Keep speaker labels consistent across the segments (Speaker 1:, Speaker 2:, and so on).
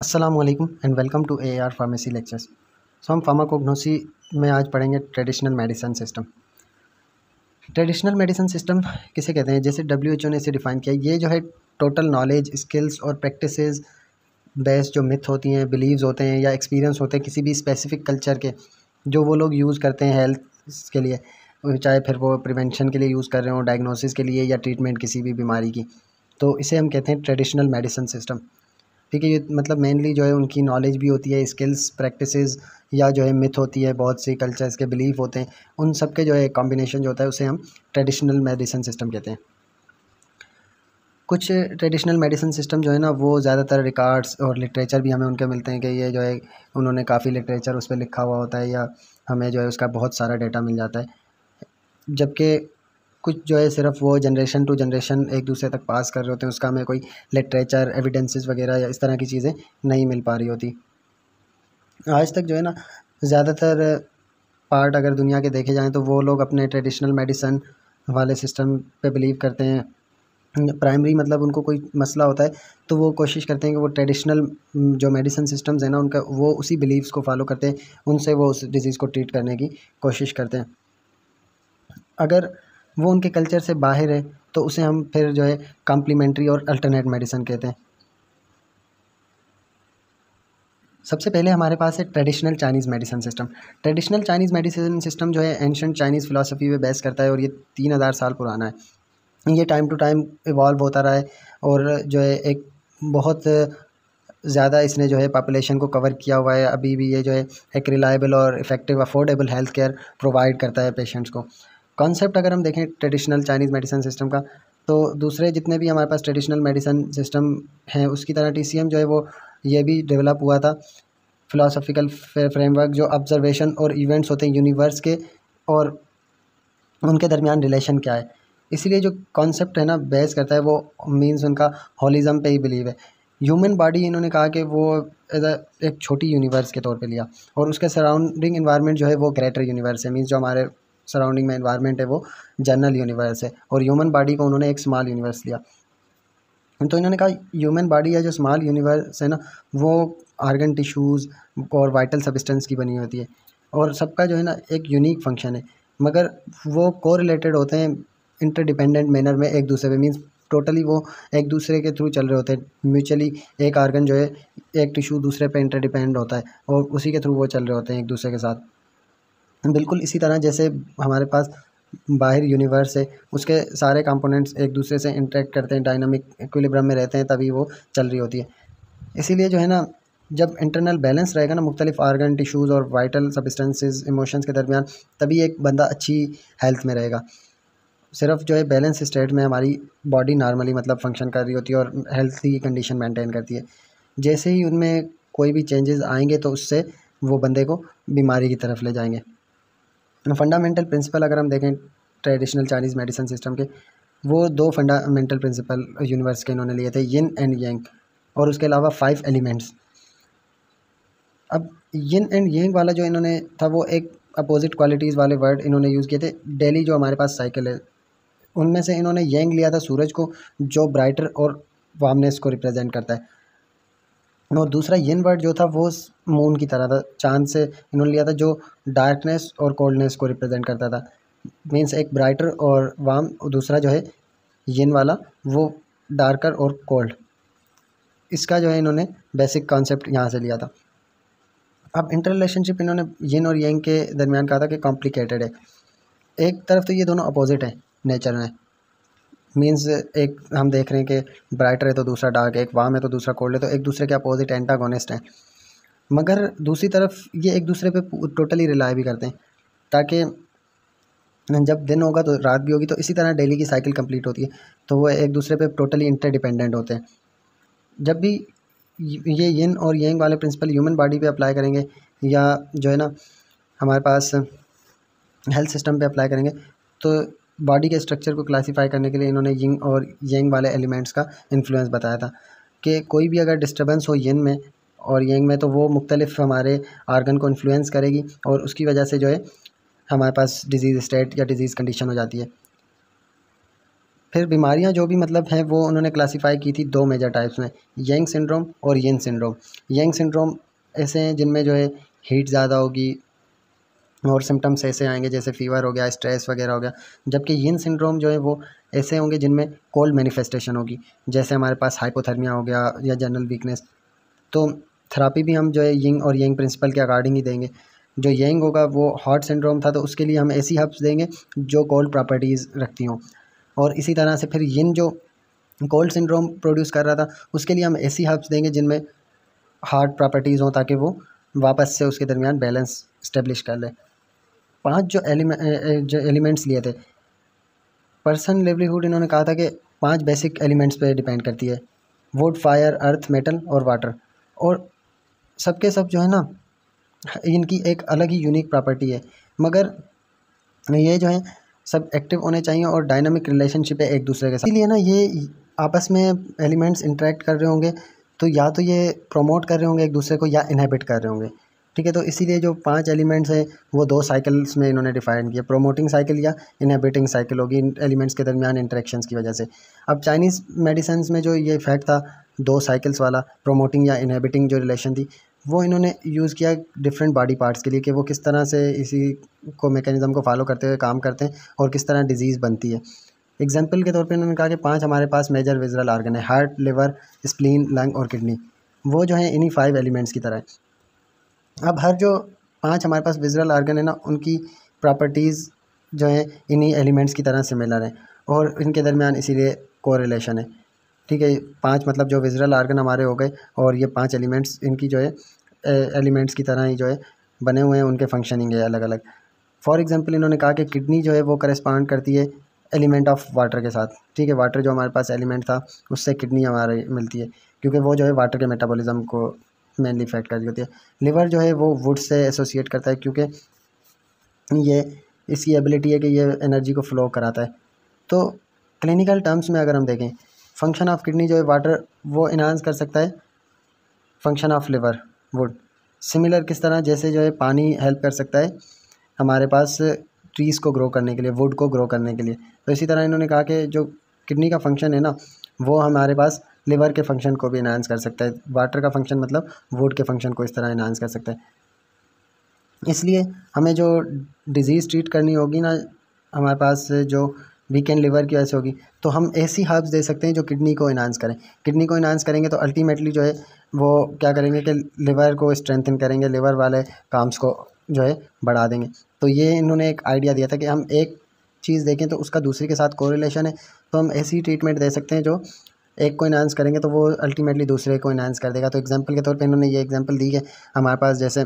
Speaker 1: अस्सलामुअलैकुम and welcome to AAR pharmacy lectures. हम pharmacognosy में आज पढ़ेंगे traditional medicine system. Traditional medicine system किसे कहते हैं? जैसे WHO ने इसे डिफ़ाइन किया, ये जो है टोटल नॉलेज, स्किल्स और प्रैक्टिसेस बेस्ड जो मिथ होती हैं, बिलीव्स होते हैं या एक्सपीरियंस होते हैं किसी भी स्पेसिफिक कल्चर के, जो वो लोग यूज़ करते हैं हेल्थ के लिए, चाहे फिर वो प्रिवेंशन के लिए यूज़ कर रहे हों, डायग्नोसिस के लिए या ट्रीटमेंट किसी भी बीमारी की, तो इसे हम कहते हैं ट्रेडिशनल मेडिसिन सिस्टम। ठीक है, ये मतलब मेनली जो है उनकी नॉलेज भी होती है, स्किल्स, प्रैक्टिसेस या जो है मिथ होती है, बहुत सी कल्चर्स के बिलीफ होते हैं, उन सब के जो है कॉम्बिनेशन जो होता है उसे हम ट्रेडिशनल मेडिसिन सिस्टम कहते हैं। कुछ ट्रेडिशनल मेडिसिन सिस्टम जो है ना, वो ज़्यादातर रिकॉर्ड्स और लिटरेचर भी हमें उनके मिलते हैं कि ये जो है उन्होंने काफ़ी लिटरेचर उस पर लिखा हुआ होता है या हमें जो है उसका बहुत सारा डेटा मिल जाता है। जबकि कुछ जो है सिर्फ वो जनरेशन टू जनरेशन एक दूसरे तक पास कर रहे होते हैं, उसका हमें कोई लिटरेचर, एविडेंसेस वगैरह या इस तरह की चीज़ें नहीं मिल पा रही होती। आज तक जो है ना, ज़्यादातर पार्ट अगर दुनिया के देखे जाएँ तो वो लोग अपने ट्रेडिशनल मेडिसन वाले सिस्टम पे बिलीव करते हैं। प्राइमरी मतलब उनको कोई मसला होता है तो वो कोशिश करते हैं कि वो ट्रेडिशनल जो मेडिसिन सिस्टम्स हैं ना, उनका वो उसी बिलीव्स को फॉलो करते हैं, उनसे वो उस डिज़ीज़ को ट्रीट करने की कोशिश करते हैं। अगर वो उनके कल्चर से बाहर है तो उसे हम फिर जो है कॉम्प्लीमेंट्री और अल्टरनेट मेडिसिन कहते हैं। सबसे पहले हमारे पास है traditional Chinese medicine system. Traditional Chinese medicine system जो है एंशिएंट चाइनीज़ फ़िलासफ़ी पे बेस करता है और ये 3000 साल पुराना है। ये टाइम टू टाइम इवॉल्व होता रहा है और जो है एक बहुत ज़्यादा इसने जो है पॉपुलेशन को कवर किया हुआ है। अभी भी ये जो है एक रिलायबल और effective affordable health care provide करता है पेशेंट्स को। कॉन्सेप्ट अगर हम देखें ट्रेडिशनल चाइनीज़ मेडिसिन सिस्टम का, तो दूसरे जितने भी हमारे पास ट्रेडिशनल मेडिसिन सिस्टम हैं उसकी तरह TCM जो है वो ये भी डेवलप हुआ था। फ़िलासफ़िकल फ्रेमवर्क जो ऑब्जर्वेशन और इवेंट्स होते हैं यूनिवर्स के और उनके दरमियान रिलेशन क्या है, इसीलिए जो कॉन्सेप्ट है ना बेस करता है वो मीन्स उनका होलिज़म पे ही बिलीव है। ह्यूमन बॉडी इन्होंने कहा कि वो एज अ एक छोटी यूनिवर्स के तौर पे लिया और उसके सराउंडिंग इन्वायरमेंट जो है वो ग्रेटर यूनिवर्स है। मीन्स जो हमारे सराउंडिंग में इन्वायरमेंट है वो जनरल यूनिवर्स है और ह्यूमन बॉडी को उन्होंने एक स्मॉल यूनिवर्स लिया। तो इन्होंने कहा ह्यूमन बॉडी या जो स्मॉल यूनिवर्स है ना, वो आर्गन टिश्यूज़ और वाइटल सब्सटेंस की बनी होती है और सबका जो है ना एक यूनिक फंक्शन है, मगर वो कोरिलेटेड होते हैं इंटरडिपेंडेंट मैनर में एक दूसरे पे। मीन्स टोटली वो एक दूसरे के थ्रू चल रहे होते हैं म्यूचुअली। एक आर्गन जो है, एक टिश्यू दूसरे पे इंटरडिपेंड होता है और उसी के थ्रू वो चल रहे होते हैं एक दूसरे के साथ। बिल्कुल इसी तरह जैसे हमारे पास बाहर यूनिवर्स है, उसके सारे कंपोनेंट्स एक दूसरे से इंटरेक्ट करते हैं, डायनामिक इक्विलिब्रियम में रहते हैं, तभी वो चल रही होती है। इसीलिए जो है ना, जब इंटरनल बैलेंस रहेगा ना मुख्तलिफ आर्गन, टिश्यूज़ और वाइटल सब्सटेंसेस, इमोशंस के दरमियान, तभी एक बंदा अच्छी हेल्थ में रहेगा। सिर्फ जो है बैलेंस स्टेट में हमारी बॉडी नॉर्मली मतलब फंक्शन कर रही होती है और हेल्थी कंडीशन मेंटेन करती है। जैसे ही उनमें कोई भी चेंजेस आएंगे तो उससे वो बंदे को बीमारी की तरफ ले जाएंगे। फंडामेंटल प्रिंसिपल अगर हम देखें ट्रेडिशनल चाइनीज़ मेडिसिन सिस्टम के, वो दो फंडामेंटल प्रिंसिपल यूनिवर्स के इन्होंने लिए थे, यिन एंड यांग, और उसके अलावा 5 एलिमेंट्स। अब यिन एंड यांग वाला जो इन्होंने था वो एक अपोजिट क्वालिटीज़ वाले वर्ड इन्होंने यूज़ किए थे। डेली जो हमारे पास साइकिल है उनमें से इन्होंने यांग लिया था सूरज को, जो ब्राइटर और वार्मनेस को रिप्रेजेंट करता है, और दूसरा यिन वर्ड जो था वो मून की तरह था, चांद से इन्होंने लिया था, जो डार्कनेस और कोल्डनेस को रिप्रेजेंट करता था। मीन्स एक ब्राइटर और वार्म, और दूसरा जो है यिन वाला वो डार्कर और कोल्ड। इसका जो है इन्होंने बेसिक कॉन्सेप्ट यहाँ से लिया था। अब इंटर रिलेशनशिप इन्होंने यिन और यांग के दरमियान कहा था कि कॉम्प्लिकेटेड है। एक तरफ तो ये दोनों अपोजिट हैं नेचर में। मीन्स एक हम देख रहे हैं कि ब्राइटर है तो दूसरा डार्क है, एक वार्म है तो दूसरा कोल्ड है, तो एक दूसरे के अपोजिट एंटागोनिस्ट हैं। मगर दूसरी तरफ ये एक दूसरे पे टोटली रिलाई भी करते हैं, ताकि जब दिन होगा तो रात भी होगी, तो इसी तरह डेली की साइकिल कंप्लीट होती है, तो वो एक दूसरे पे टोटली इंटरडिपेंडेंट होते हैं। जब भी ये यिन और यांग वाले प्रिंसिपल ह्यूमन बॉडी पे अप्लाई करेंगे या जो है ना हमारे पास हेल्थ सिस्टम पे अप्लाई करेंगे, तो बॉडी के स्ट्रक्चर को क्लासीफाई करने के लिए इन्होंने यिन और यांग वाले एलिमेंट्स का इन्फ्लुएंस बताया था कि कोई भी अगर डिस्टर्बेंस हो यिन में और यांग में, तो वो मुख्तलिफ हमारे आर्गन को इन्फ्लुएंस करेगी और उसकी वजह से जो है हमारे पास डिजीज़ स्टेट या डिजीज़ कंडीशन हो जाती है। फिर बीमारियां जो भी मतलब हैं वो उन्होंने क्लासीफाई की थी दो मेजर टाइप्स में, यंग सिंड्रोम और यिन सिंड्रोम। यंग सिंड्रोम ऐसे हैं जिनमें जो है हीट ज़्यादा होगी और सिम्टम्स ऐसे आएंगे जैसे फ़ीवर हो गया, स्ट्रेस वगैरह हो गया। जबकि यिन सिंड्रोम जो है वो ऐसे होंगे जिनमें कोल्ड मैनिफेस्टेशन होगी, जैसे हमारे पास हाइपोथर्मिया हो गया या जनरल वीकनेस। तो थेरापी भी हम जो है यिंग और यंग प्रिंसिपल के अकॉर्डिंग ही देंगे। जो यंग होगा वो हॉट सिंड्रोम था तो उसके लिए हम ऐसी हर्ब्स देंगे जो कोल्ड प्रॉपर्टीज़ रखती हों, और इसी तरह से फिर यिन जो कोल्ड सिंड्रोम प्रोड्यूस कर रहा था उसके लिए हम ऐसी हर्ब्स देंगे जिनमें हार्ड प्रॉपर्टीज़ हों ताकि वो वापस से उसके दरमियान बैलेंस इस्टेब्लिश कर ले। 5 जो एलिमेंट्स लिए थे, पर्सन लिवलीहुड इन्होंने कहा था कि 5 बेसिक एलिमेंट्स पे डिपेंड करती है, वुड, फायर, अर्थ, मेटल और वाटर। और सबके सब जो है ना इनकी एक अलग ही यूनिक प्रॉपर्टी है, मगर ये जो है सब एक्टिव होने चाहिए और डायनामिक रिलेशनशिप है एक दूसरे के साथ। इसीलिए ना ये आपस में एलिमेंट्स इंटरेक्ट कर रहे होंगे तो या तो ये प्रोमोट कर रहे होंगे एक दूसरे को या इनहिबिट कर रहे होंगे। ठीक है, तो इसीलिए जो 5 एलिमेंट्स हैं वो 2 साइकिल्स में इन्होंने डिफाइन किया, प्रोमोटिंग साइकिल या इनहिबिटिंग साइकिल होगी इन एलिमेंट्स के दरमियान इंटरेक्शंस की वजह से। अब चाइनीज़ मेडिसिन में जो ये इफेक्ट था 2 साइकिल्स वाला, प्रोमोटिंग या इनहिबिटिंग जो रिलेशन थी, वो इन्होंने यूज़ किया डिफरेंट बॉडी पार्ट्स के लिए कि वो किस तरह से इसी को मैकेनिज़्म को फॉलो करते हुए काम करते हैं और किस तरह डिजीज़ बनती है। एग्जाम्पल के तौर पे उन्होंने कहा कि 5 हमारे पास मेजर विजरल ऑर्गन है, हार्ट, लिवर, स्प्लीन, लंग और किडनी। वो जो है इन्हीं 5 एलिमेंट्स की तरह है। अब हर जो 5 हमारे पास विजरल ऑर्गन है ना उनकी प्रॉपर्टीज़ जो है इन्हीं एलिमेंट्स की तरह सिमिलर है और इनके दरमियान इसीलिए कोरिलेशन है। ठीक है, 5 मतलब जो विजरल ऑर्गन हमारे हो गए और ये 5 एलिमेंट्स इनकी जो है एलिमेंट्स की तरह ही जो है बने हुए हैं, उनके फंक्शनिंग है अलग अलग। फॉर एग्जांपल इन्होंने कहा कि किडनी जो है वो करस्पॉन्ड करती है एलिमेंट ऑफ वाटर के साथ। ठीक है, वाटर जो हमारे पास एलिमेंट था उससे किडनी हमारे मिलती है क्योंकि वो जो है वाटर के मेटाबॉलिज्म को मेनली इफेक्ट कर रही होती है। लिवर जो है वो वुड से एसोसिएट करता है क्योंकि ये इसकी एबिलिटी है कि ये एनर्जी को फ्लो कराता है। तो क्लिनिकल टर्म्स में अगर हम देखें, फंक्शन ऑफ किडनी जो है वाटर वो इन्हांस कर सकता है function of liver would. Similar किस तरह, जैसे जो है पानी हेल्प कर सकता है हमारे पास ट्रीज़ को ग्रो करने के लिए, वुड को ग्रो करने के लिए, तो इसी तरह इन्होंने कहा कि जो किडनी का फंक्शन है ना वो हमारे पास लिवर के फंक्शन को भी इन्हांस कर सकता है। वाटर का फंक्शन मतलब वुड के फंक्शन को इस तरह इन्हांस कर सकता है। इसलिए हमें जो डिज़ीज़ ट्रीट करनी होगी ना हमारे पास जो वीकेंड लिवर की वजह से होगी, तो हम ऐसी हर्ब्स दे सकते हैं जो किडनी को इन्हांस करें। किडनी को इन्हांस करेंगे तो अल्टीमेटली जो है वो क्या करेंगे कि लिवर को स्ट्रेंथन करेंगे, लिवर वाले काम्स को जो है बढ़ा देंगे। तो ये इन्होंने एक आइडिया दिया था कि हम एक चीज़ देखें तो उसका दूसरे के साथ कोरिलेशन है, तो हम ऐसी ट्रीटमेंट दे सकते हैं जो एक को इन्हांस करेंगे तो वो अल्टीमेटली दूसरे को इन्हांस कर देगा। तो एग्जांपल के तौर पे इन्होंने ये एग्जांपल दी है हमारे पास, जैसे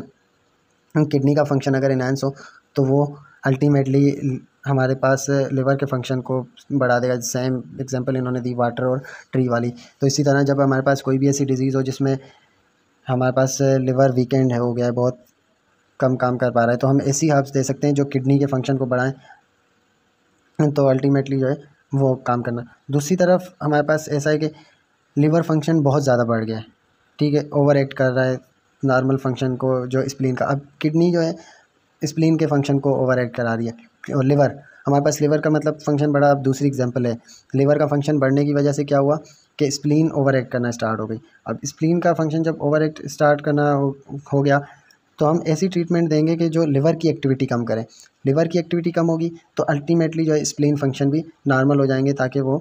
Speaker 1: किडनी का फंक्शन अगर इन्हांस हो तो वो अल्टीमेटली हमारे पास लिवर के फंक्शन को बढ़ा देगा। सेम एग्जांपल इन्होंने दी वाटर और ट्री वाली। तो इसी तरह जब हमारे पास कोई भी ऐसी डिज़ीज़ हो जिसमें हमारे पास लिवर वीकेंड है, हो गया है, बहुत कम काम कर पा रहा है, तो हम ऐसी हर्ब्स दे सकते हैं जो किडनी के फंक्शन को बढ़ाएं, तो अल्टीमेटली जो है वो काम करना। दूसरी तरफ हमारे पास ऐसा है कि लिवर फंक्शन बहुत ज़्यादा बढ़ गया है। ठीक है, ओवर एक्ट कर रहा है नॉर्मल फंक्शन को जो स्प्लीन का। अब किडनी जो है स्प्लीन के फंक्शन को ओवर एक्ट करा रही है और लिवर, हमारे पास लिवर का मतलब फंक्शन बढ़ा। अब दूसरी एग्जांपल है, लिवर का फंक्शन बढ़ने की वजह से क्या हुआ कि स्प्लीन ओवर एक्ट करना स्टार्ट हो गई। अब स्प्लीन का फंक्शन जब ओवर एक्ट स्टार्ट करना हो गया तो हम ऐसी ट्रीटमेंट देंगे कि जो लिवर की एक्टिविटी कम करें। लिवर की एक्टिविटी कम होगी तो अल्टीमेटली जो है स्प्लीन फंक्शन भी नॉर्मल हो जाएंगे ताकि वो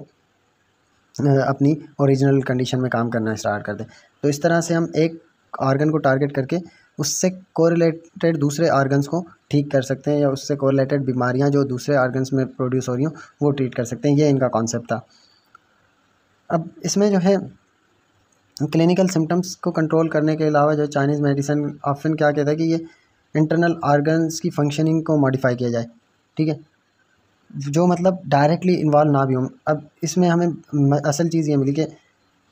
Speaker 1: अपनी ओरिजिनल कंडीशन में काम करना स्टार्ट कर दें। तो इस तरह से हम एक ऑर्गन को टारगेट करके उससे कोरिलेटेड दूसरे ऑर्गन्स को ठीक कर सकते हैं या उससे कोरिलेटेड बीमारियां जो दूसरे ऑर्गन्स में प्रोड्यूस हो रही हों वो ट्रीट कर सकते हैं। ये इनका कॉन्सेप्ट था। अब इसमें जो है क्लिनिकल सिम्टम्स को कंट्रोल करने के अलावा जो चाइनीज़ मेडिसिन ऑप्शन क्या कहता है कि ये इंटरनल ऑर्गन्स की फंक्शनिंग को मॉडिफाई किया जाए। ठीक है, जो मतलब डायरेक्टली इन्वॉल्व ना भी हों। अब इसमें हमें असल चीज़ ये मिली कि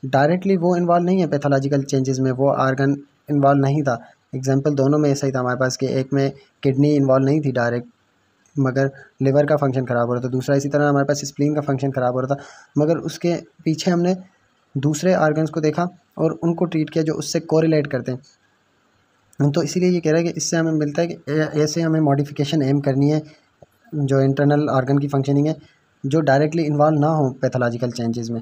Speaker 1: डायरेक्टली वो इन्वॉल्व नहीं है पैथोलॉजिकल चेंजेस में, वो आर्गन इन्वॉल्व नहीं था। एग्जांपल दोनों में ऐसा ही था हमारे पास कि एक में किडनी इन्वॉल्व नहीं थी डायरेक्ट, मगर लिवर का फंक्शन ख़राब हो रहा था। दूसरा इसी तरह हमारे पास स्प्लीन का फंक्शन ख़राब हो रहा था, मगर उसके पीछे हमने दूसरे आर्गन्स को देखा और उनको ट्रीट किया जो उससे कोरिलेट करते हैं। तो इसीलिए ये कह रहा है कि इससे हमें मिलता है कि ऐसे हमें मॉडिफिकेशन एम करनी है जो इंटरनल ऑर्गन की फंक्शनिंग है जो डायरेक्टली इन्वॉल्व ना हो पैथोलॉजिकल चेंजेस में।